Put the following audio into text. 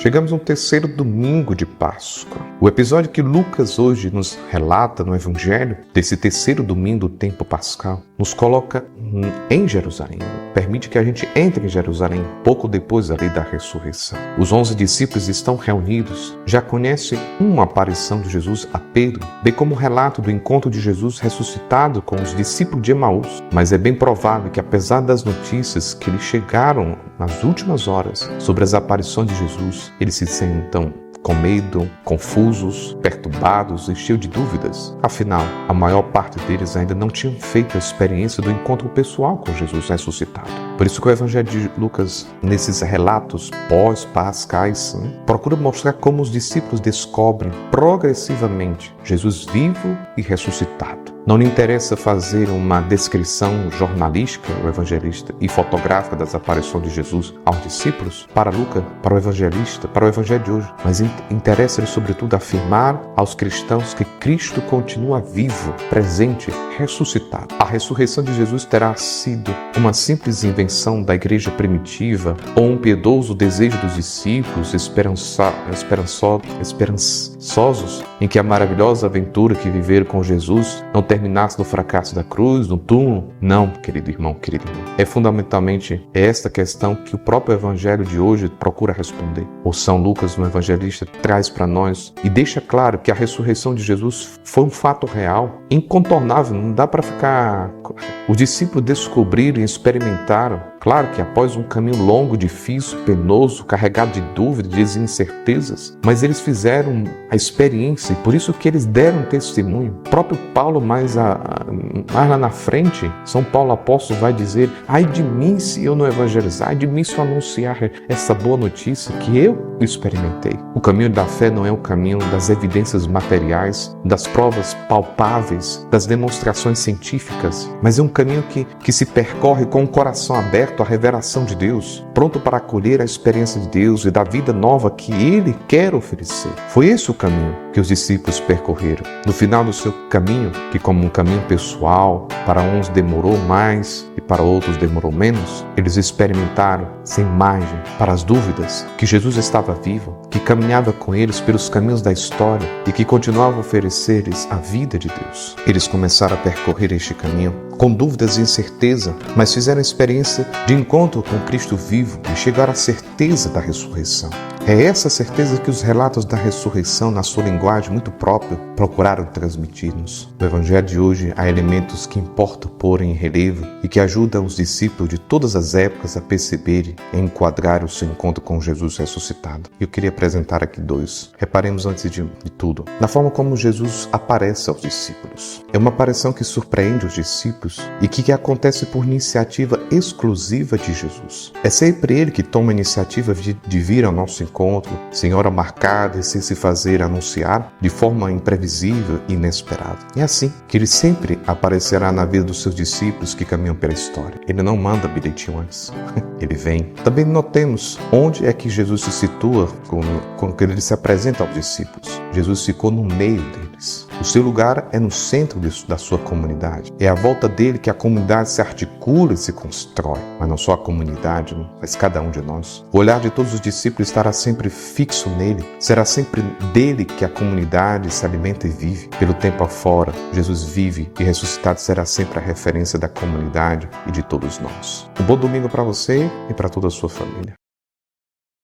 Chegamos no terceiro domingo de Páscoa. O episódio que Lucas hoje nos relata no Evangelho, desse terceiro domingo do tempo pascal, nos coloca em Jerusalém. Permite que a gente entre em Jerusalém pouco depois ali da ressurreição. Os 11 discípulos estão reunidos, já conhecem uma aparição de Jesus a Pedro, bem como o relato do encontro de Jesus ressuscitado com os discípulos de Emaús. Mas é bem provável que, apesar das notícias que lhes chegaram nas últimas horas sobre as aparições de Jesus, eles se sentam com medo, confusos, perturbados e cheios de dúvidas. Afinal, a maior parte deles ainda não tinham feito a experiência do encontro pessoal com Jesus ressuscitado. Por isso que o Evangelho de Lucas, nesses relatos pós-pascais, procura mostrar como os discípulos descobrem progressivamente Jesus vivo e ressuscitado. Não lhe interessa fazer uma descrição jornalística, o evangelista, e fotográfica das aparições de Jesus aos discípulos, para Lucas, para o evangelista, para o evangelho de hoje, mas interessa-lhe sobretudo afirmar aos cristãos que Cristo continua vivo, presente, ressuscitado. A ressurreição de Jesus terá sido uma simples invenção da igreja primitiva ou um piedoso desejo dos discípulos esperançosos em que a maravilhosa aventura que viveram com Jesus não terminasse no fracasso da cruz, no túmulo? Não, querido irmão, querido irmão. É fundamentalmente esta questão que o próprio evangelho de hoje procura responder. O São Lucas, no evangelista, traz para nós e deixa claro que a ressurreição de Jesus foi um fato real, incontornável, não dá para ficar... Os discípulos descobriram e experimentaram, claro que após um caminho longo, difícil, penoso, carregado de dúvidas, de incertezas, mas eles fizeram a experiência e por isso que eles deram testemunho. O próprio Paulo, mais lá na frente, São Paulo apóstolo vai dizer: ai de mim se eu não evangelizar, ai de mim se eu anunciar essa boa notícia que eu experimentei. O caminho da fé não é o caminho das evidências materiais, das provas palpáveis, das demonstrações científicas, mas é um caminho que se percorre com o coração aberto à revelação de Deus, pronto para acolher a experiência de Deus e da vida nova que Ele quer oferecer. Foi esse o caminho que os discípulos percorreram. No final do seu caminho, que como um caminho pessoal, para uns demorou mais e para outros demorou menos, eles experimentaram, sem margem para as dúvidas, que Jesus estava vivo, que caminhava com eles pelos caminhos da história e que continuava a oferecer-lhes a vida de Deus. Eles começaram a percorrer este caminho com dúvidas e incerteza, mas fizeram a experiência de encontro com Cristo vivo e chegaram à certeza da ressurreição. É essa certeza que os relatos da ressurreição, na sua linguagem muito própria, procuraram transmitir-nos. No Evangelho de hoje, há elementos que importa pôr em relevo e que ajudam os discípulos de todas as épocas a perceberem e enquadrar o seu encontro com Jesus ressuscitado. Eu queria apresentar aqui dois. Reparemos antes de tudo na forma como Jesus aparece aos discípulos. É uma aparição que surpreende os discípulos e que acontece por iniciativa exclusiva de Jesus. É sempre Ele que toma a iniciativa de vir ao nosso encontro, sem hora marcada e sem se fazer anunciar, de forma imprevisível e inesperada. É assim que Ele sempre aparecerá na vida dos seus discípulos que caminham pela história. Ele não manda bilhetinho antes. Ele vem. Também notemos onde é que Jesus se situa quando Ele se apresenta aos discípulos. Jesus ficou no meio deles. O seu lugar é no centro da sua comunidade. É à volta dele que a comunidade se articula e se constrói. Mas não só a comunidade, mas cada um de nós. O olhar de todos os discípulos estará sempre fixo nele. Será sempre dele que a comunidade se alimenta e vive. Pelo tempo afora, Jesus vive e ressuscitado será sempre a referência da comunidade e de todos nós. Um bom domingo para você e para toda a sua família.